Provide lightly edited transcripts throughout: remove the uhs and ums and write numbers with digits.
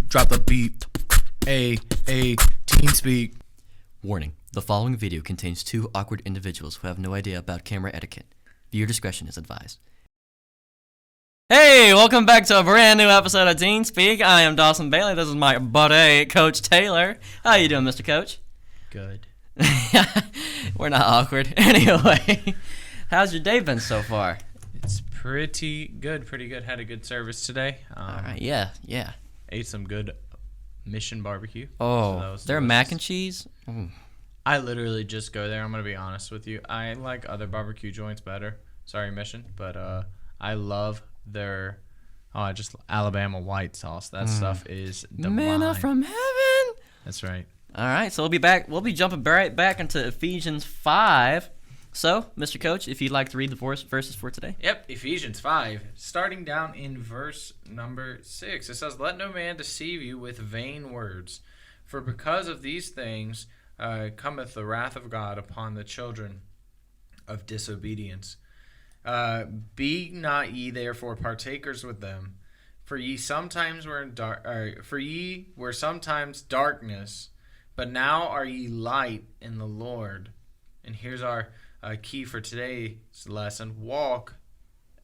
drop the beat. Team speak. Warning, the following video contains two awkward individuals who have no idea about camera etiquette. Viewer discretion is advised. Hey, welcome back to a brand new episode of Teen Speak. I am Dawson Bailey. This is my buddy, Coach Taylor. How you doing, Mr. Coach? Good. We're not awkward. Anyway, how's your day been so far? It's pretty good. Had a good service today. All right, yeah. Ate some good Mission barbecue. Oh, so their mac and cheese? Mm. I literally just go there. I'm going to be honest with you. I like other barbecue joints better. Sorry, Mission. But I love their just Alabama white sauce. That stuff is divine. Manna from heaven. That's right. All right, so we'll be jumping right back into Ephesians 5. So, Mr. Coach, if you'd like to read the verses for today. Yep, Ephesians 5, starting down in verse number 6. It says, "Let no man deceive you with vain words, for because of these things cometh the wrath of God upon the children of disobedience. Be not ye therefore partakers with them, for ye sometimes were sometimes darkness, but now are ye light in the Lord." And here's our key for today's lesson: walk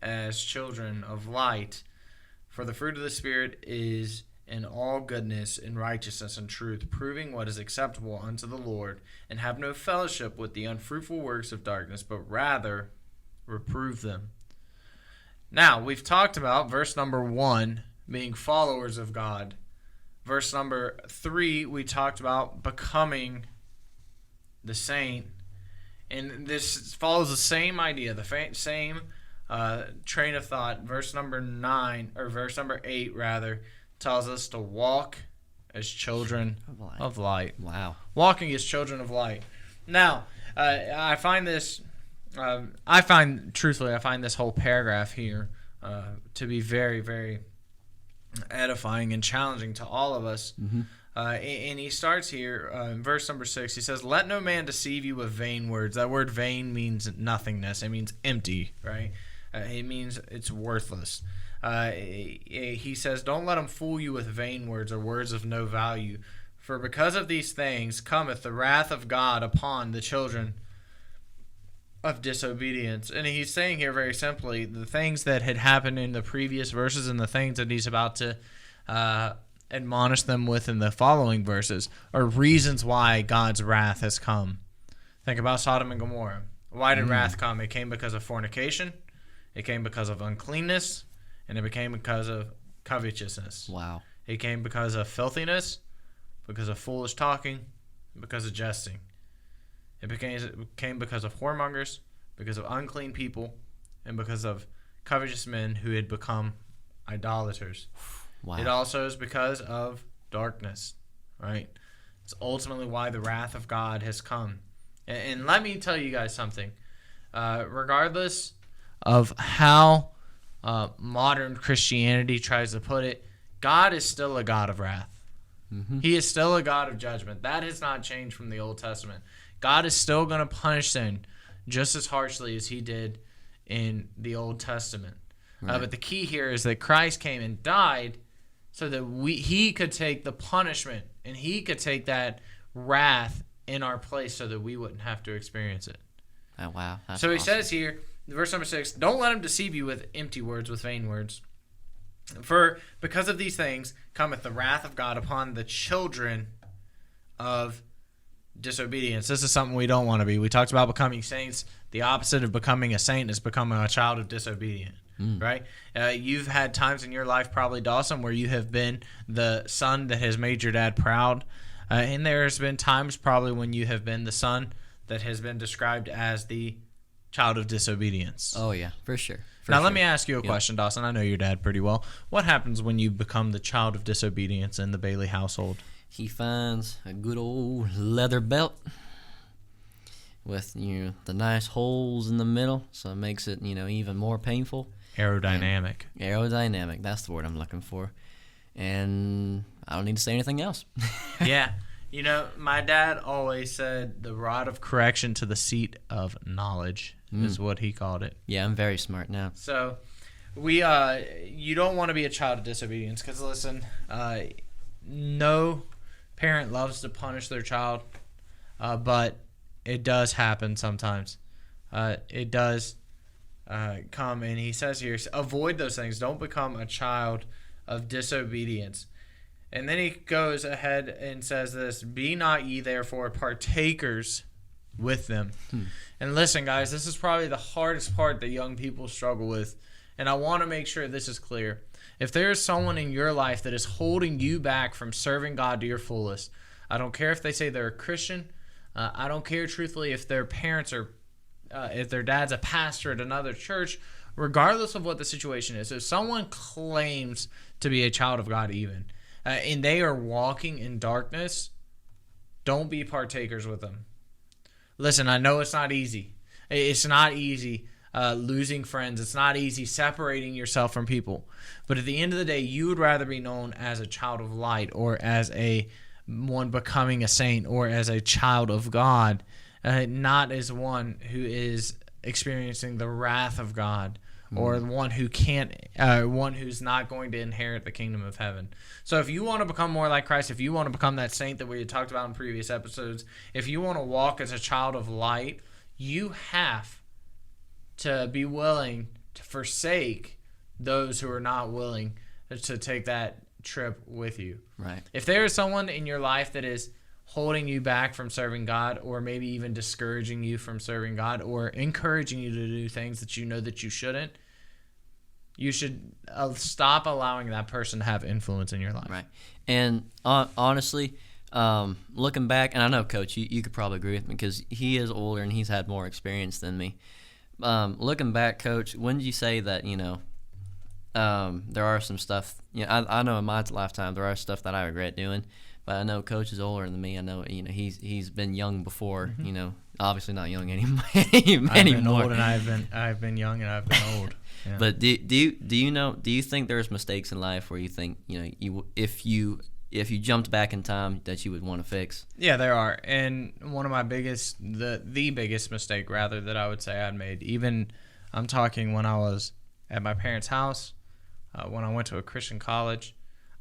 as children of light, for the fruit of the Spirit is in all goodness and righteousness and truth, proving what is acceptable unto the Lord, and have no fellowship with the unfruitful works of darkness, but rather reprove them. Now, we've talked about verse number 1 being followers of God. Verse number 3, we talked about becoming the saint. And this follows the same idea, the same train of thought. Verse number 8 tells us to walk as children of light. Wow. Walking as children of light. Now, I find this whole paragraph here to be very, very edifying and challenging to all of us. Mm-hmm. And he starts here in verse number 6. He says, "Let no man deceive you with vain words." That word vain means nothingness. It means empty, right? It means it's worthless. He says, "Don't let them fool you with vain words or words of no value. For because of these things cometh the wrath of God upon the children of disobedience." And he's saying here very simply the things that had happened in the previous verses and the things that he's about to admonish them with in the following verses are reasons why God's wrath has come. Think about Sodom and Gomorrah. Why did wrath come? It came because of fornication, it came because of uncleanness, and it came because of covetousness. Wow. It came because of filthiness, because of foolish talking, because of jesting. It came because of whoremongers, because of unclean people, and because of covetous men who had become idolaters. Wow. It also is because of darkness, right? It's ultimately why the wrath of God has come. And let me tell you guys something. Regardless of how modern Christianity tries to put it, God is still a God of wrath. Mm-hmm. He is still a God of judgment. That has not changed from the Old Testament. God is still going to punish sin just as harshly as he did in the Old Testament. Right. But the key here is that Christ came and died so that he could take the punishment and he could take that wrath in our place so that we wouldn't have to experience it. Oh, wow. That's so he awesome. says here, verse number 6, "Don't let him deceive you with empty words, with vain words. For because of these things cometh the wrath of God upon the children of disobedience." This is something we don't want to be. We talked about becoming saints. The opposite of becoming a saint is becoming a child of disobedience. Right? You've had times in your life, probably, Dawson, where you have been the son that has made your dad proud. And there's been times probably when you have been the son that has been described as the child of disobedience. Oh, yeah, for sure. Let me ask you a question, Dawson. I know your dad pretty well. What happens when you become the child of disobedience in the Bailey household? He finds a good old leather belt with the nice holes in the middle, so it makes it even more painful. Aerodynamic. Aerodynamic. That's the word I'm looking for. And I don't need to say anything else. Yeah. My dad always said the rod of correction to the seat of knowledge is what he called it. Yeah, I'm very smart now. So you don't want to be a child of disobedience because, listen, no parent loves to punish their child, but it does happen sometimes. It does come, and he says here, avoid those things. Don't become a child of disobedience. And then he goes ahead and says this, be not ye therefore partakers with them. And listen, guys, this is probably the hardest part that young people struggle with. And I want to make sure this is clear. If there is someone in your life that is holding you back from serving God to your fullest, I don't care if they say they're a Christian. I don't care, truthfully, if their parents are, if their dad's a pastor at another church. Regardless of what the situation is, if someone claims to be a child of God even, and they are walking in darkness, don't be partakers with them. Listen, I know it's not easy. It's not easy losing friends. It's not easy separating yourself from people. But at the end of the day, you would rather be known as a child of light, or as one becoming a saint, or as a child of God, not as one who is experiencing the wrath of God, or one who can't, one who's not going to inherit the kingdom of heaven. So if you want to become more like Christ, if you want to become that saint that we had talked about in previous episodes, if you want to walk as a child of light, you have to be willing to forsake those who are not willing to take that trip with you. Right. If there is someone in your life that is holding you back from serving God, or maybe even discouraging you from serving God, or encouraging you to do things that you know that you shouldn't, you should stop allowing that person to have influence in your life. Right. And honestly, looking back, and I know, Coach, you could probably agree with me because he is older and he's had more experience than me. Looking back, Coach, when did you say that, there are some stuff, I know in my lifetime there are stuff that I regret doing, but I know Coach is older than me. I know, he's been young before, obviously not young anymore. I've been old, and I've been young, and I've been old. Yeah. But do you think there's mistakes in life where you think, if you jumped back in time that you would want to fix? Yeah, there are. And one of my the biggest mistake, rather, that I would say I'd made, even I'm talking when I was at my parents' house, when I went to a Christian college,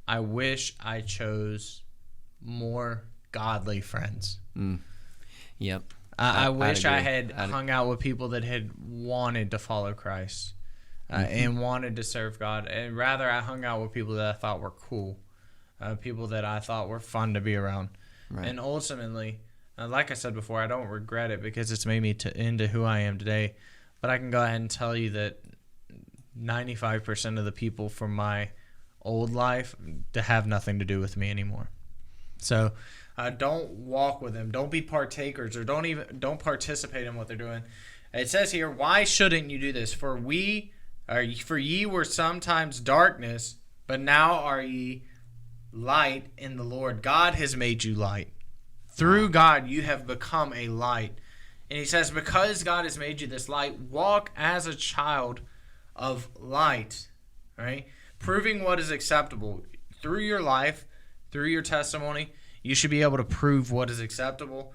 I wish I chose more godly friends. Yep. I wish I had hung out with people that had wanted to follow Christ and wanted to serve God. And rather, I hung out with people that I thought were cool, people that I thought were fun to be around. Right. And ultimately, like I said before, I don't regret it because it's made me into who I am today. But I can go ahead and tell you that 95% of the people from my old life to have nothing to do with me anymore. So don't walk with them. Don't be partakers, or don't participate in what they're doing. It says here, why shouldn't you do this? For ye were sometimes darkness, but now are ye light in the Lord. God has made you light. Through God, you have become a light. And he says, because God has made you this light, walk as a child of light, right? Proving what is acceptable. Through your life, through your testimony, you should be able to prove what is acceptable.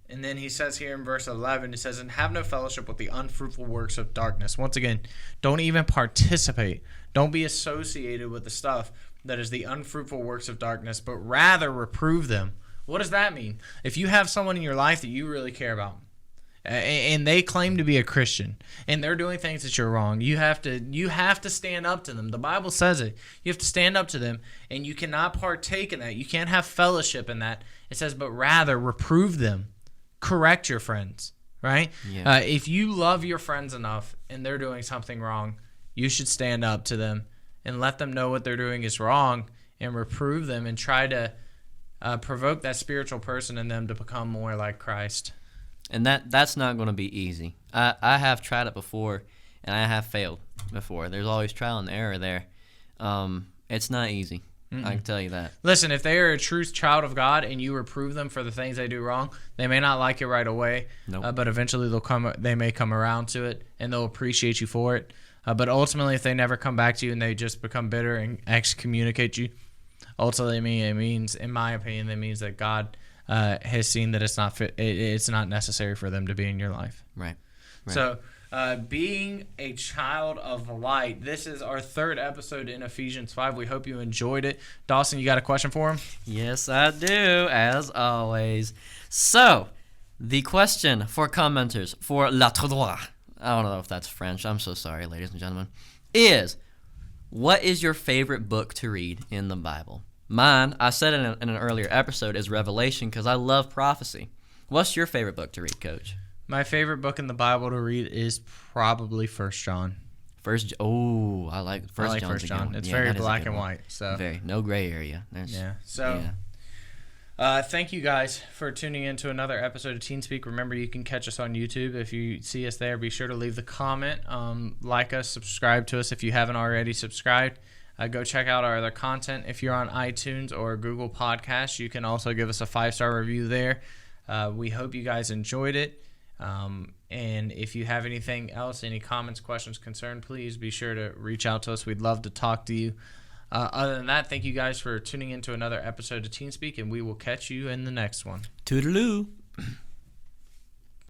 And then he says here in verse 11, he says, and have no fellowship with the unfruitful works of darkness. Once again, don't even participate. Don't be associated with the stuff that is the unfruitful works of darkness, but rather reprove them. What does that mean? If you have someone in your life that you really care about, and they claim to be a Christian, and they're doing things that you're wrong, you have to stand up to them. The Bible says it. You have to stand up to them, and you cannot partake in that. You can't have fellowship in that. It says, but rather reprove them. Correct your friends, right? Yeah. If you love your friends enough and they're doing something wrong, you should stand up to them and let them know what they're doing is wrong and reprove them and try to provoke that spiritual person in them to become more like Christ. And that's not going to be easy. I have tried it before, and I have failed before. There's always trial and error there. It's not easy. I can tell you that. Listen, if they are a true child of God and you reprove them for the things they do wrong, they may not like it right away, but eventually they may come around to it, and they'll appreciate you for it. But ultimately, if they never come back to you and they just become bitter and excommunicate you, ultimately it means, in my opinion, that means that God has seen that it's not necessary for them to be in your life. Right. So Being a child of light. This is our third episode in Ephesians 5. We hope you enjoyed it. Dawson, you got a question for him? Yes, I do, as always. So, the question for commenters for L'Autre Droit, I don't know if that's French, I'm so sorry, ladies and gentlemen, is, what is your favorite book to read in the Bible? Mine, I said in an earlier episode, is Revelation because I love prophecy. What's your favorite book to read, Coach? My favorite book in the Bible to read is probably 1 John. I like First John. It's very black and white. So very no gray area. Thank you guys for tuning in to another episode of Teen Speak. Remember, you can catch us on YouTube. If you see us there, be sure to leave the comment, like us, subscribe to us if you haven't already subscribed. Go check out our other content. If you're on iTunes or Google Podcasts, you can also give us a 5-star review there. We hope you guys enjoyed it. And if you have anything else, any comments, questions, concerns, please be sure to reach out to us. We'd love to talk to you. Other than that, thank you guys for tuning in to another episode of Teen Speak, and we will catch you in the next one. Toodaloo.